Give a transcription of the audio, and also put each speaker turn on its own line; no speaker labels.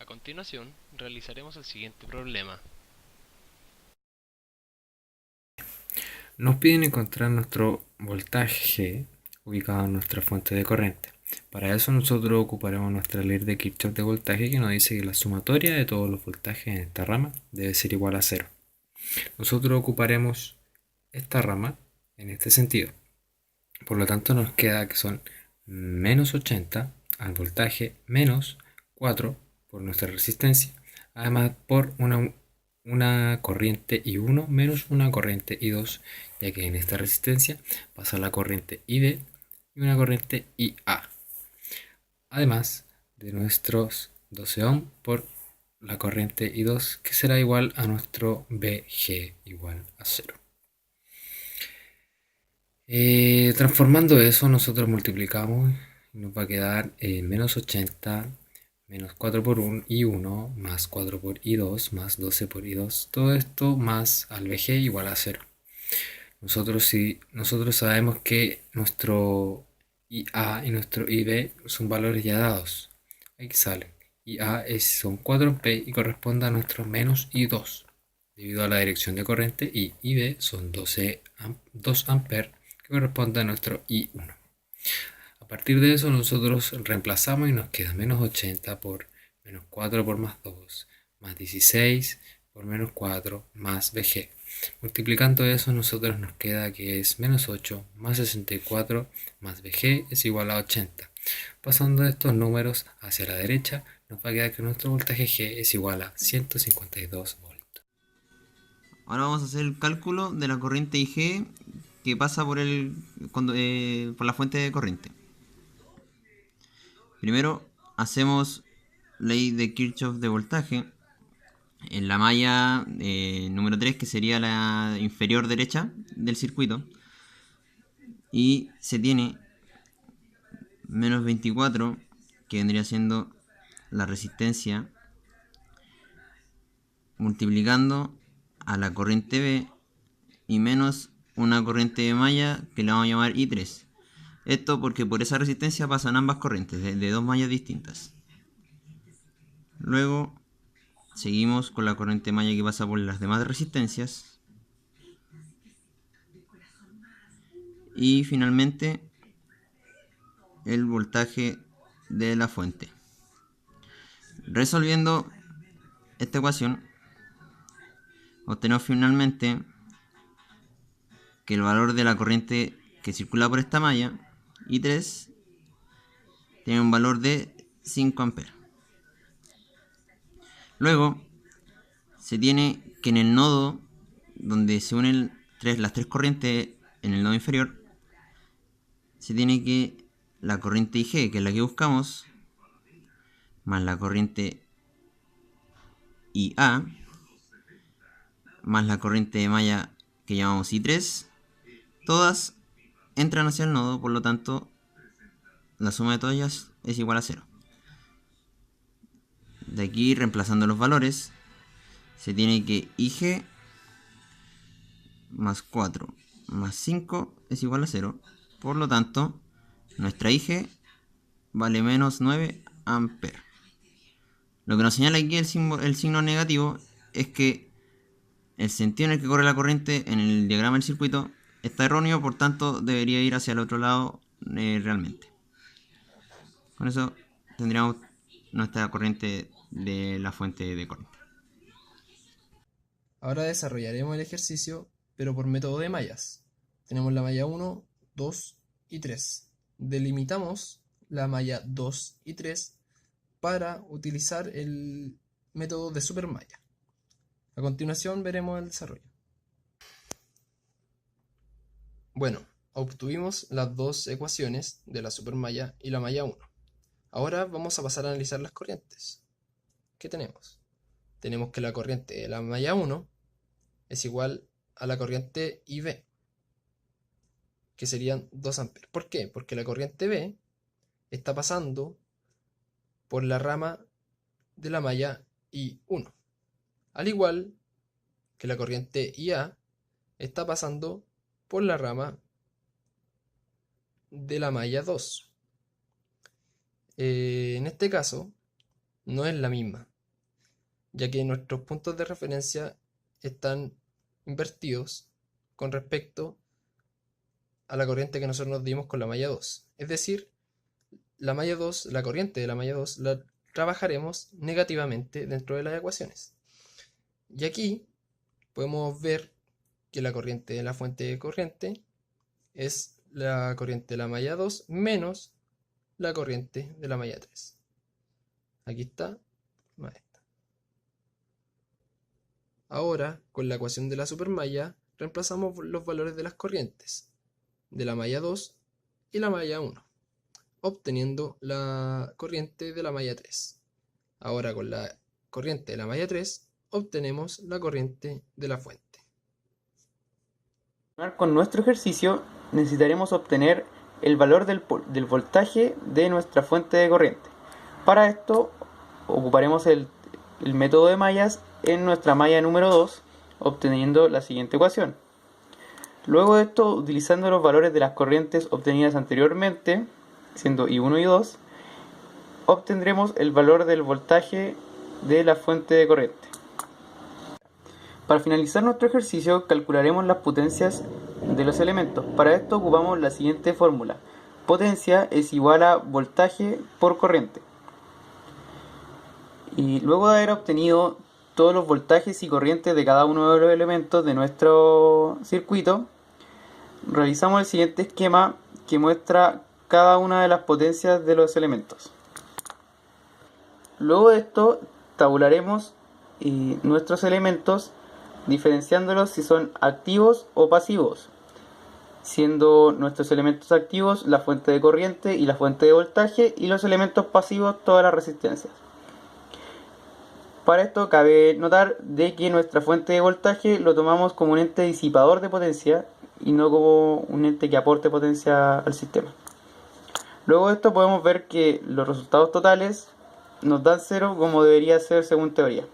continuación, realizaremos el siguiente problema.
Nos piden encontrar nuestro voltaje G ubicado en nuestra fuente de corriente. Para eso nosotros ocuparemos nuestra ley de Kirchhoff de voltaje, que nos dice que la sumatoria de todos los voltajes en esta rama debe ser igual a cero. Nosotros ocuparemos esta rama en este sentido. Por lo tanto nos queda que son menos 80 al voltaje menos 4 por nuestra resistencia, además por una corriente I1 menos una corriente I2, ya que en esta resistencia pasa la corriente ID y una corriente IA, además de nuestros 12 ohm por la corriente I2, que será igual a nuestro VG igual a 0. Transformando eso, nosotros multiplicamos y nos va a quedar menos 80 menos 4 por 1 y 1 más 4 por I2 más 12 por I2. Todo esto más al VG igual a 0. Nosotros sabemos que nuestro IA y nuestro IB son valores ya dados. Aquí sale. IA son 4 amperes y corresponde a nuestro menos I2, debido a la dirección de corriente, y IB son 2 amperes, que corresponde a nuestro I1. A partir de eso nosotros reemplazamos y nos queda menos 80 por menos 4 por más 2, más 16 por menos 4 más VG. Multiplicando eso, nosotros nos queda que es menos 8 más 64 más VG es igual a 80. Pasando estos números hacia la derecha, nos va a quedar que nuestro voltaje G es igual a 152 voltios.
Ahora vamos a hacer el cálculo de la corriente IG que pasa por la fuente de corriente. Primero hacemos ley de Kirchhoff de voltaje en la malla número 3, que sería la inferior derecha del circuito, y se tiene menos 24, que vendría siendo la resistencia, multiplicando a la corriente B, y menos una corriente de malla que le vamos a llamar I3. Esto porque por esa resistencia pasan ambas corrientes de dos mallas distintas. Luego seguimos con la corriente malla que pasa por las demás resistencias. Y finalmente el voltaje de la fuente. Resolviendo esta ecuación, obtenemos finalmente que el valor de la corriente que circula por esta malla, I3, tiene un valor de 5 amperes. Luego se tiene que en el nodo donde se unen las tres corrientes en el nodo inferior, se tiene que la corriente IG, que es la que buscamos, más la corriente IA, más la corriente de malla que llamamos I3, todas entran hacia el nodo, por lo tanto la suma de todas ellas es igual a 0. De aquí, reemplazando los valores, se tiene que IG más 4 más 5 es igual a 0. Por lo tanto, nuestra IG vale menos 9 amperes. Lo que nos señala aquí el signo negativo es que el sentido en el que corre la corriente en el diagrama del circuito está erróneo, por tanto debería ir hacia el otro lado realmente. Con eso tendríamos nuestra corriente de la fuente de corriente.
Ahora desarrollaremos el ejercicio, pero por método de mallas. Tenemos la malla 1, 2 y 3. Delimitamos la malla 2 y 3 para utilizar el método de supermalla. A continuación veremos el desarrollo. Bueno, obtuvimos las dos ecuaciones de la supermalla y la malla 1. Ahora vamos a pasar a analizar las corrientes. ¿Qué tenemos? Tenemos que la corriente de la malla 1 es igual a la corriente IB, que serían 2 amperes. ¿Por qué? Porque la corriente B está pasando por la rama de la malla I1, al igual que la corriente IA está pasando por la rama de la malla 2. En este caso no es la misma, ya que nuestros puntos de referencia están invertidos con respecto a la corriente que nosotros nos dimos con la malla 2. Es decir, la malla 2, la corriente de la malla 2, la trabajaremos negativamente dentro de las ecuaciones. Y aquí podemos ver que la corriente de la fuente de corriente es la corriente de la malla 2 menos la corriente de la malla 3. Aquí está, esta. Ahora, con la ecuación de la supermalla, reemplazamos los valores de las corrientes de la malla 2 y la malla 1, obteniendo la corriente de la malla 3. Ahora, con la corriente de la malla 3, obtenemos la corriente de la fuente.
Con nuestro ejercicio necesitaremos obtener el valor del voltaje de nuestra fuente de corriente. Para esto ocuparemos el método de mallas en nuestra malla número 2, obteniendo la siguiente ecuación. Luego de esto, utilizando los valores de las corrientes obtenidas anteriormente, siendo I1 y 2, obtendremos el valor del voltaje de la fuente de corriente. Para finalizar nuestro ejercicio, calcularemos las potencias de los elementos. Para esto ocupamos la siguiente fórmula. Potencia es igual a voltaje por corriente. Y luego de haber obtenido todos los voltajes y corrientes de cada uno de los elementos de nuestro circuito, realizamos el siguiente esquema que muestra cada una de las potencias de los elementos. Luego de esto, tabularemos nuestros elementos, diferenciándolos si son activos o pasivos, siendo nuestros elementos activos la fuente de corriente y la fuente de voltaje, y los elementos pasivos todas las resistencias. Para esto cabe notar de que nuestra fuente de voltaje lo tomamos como un ente disipador de potencia y no como un ente que aporte potencia al sistema. Luego de esto podemos ver que los resultados totales nos dan 0, como debería ser según teoría.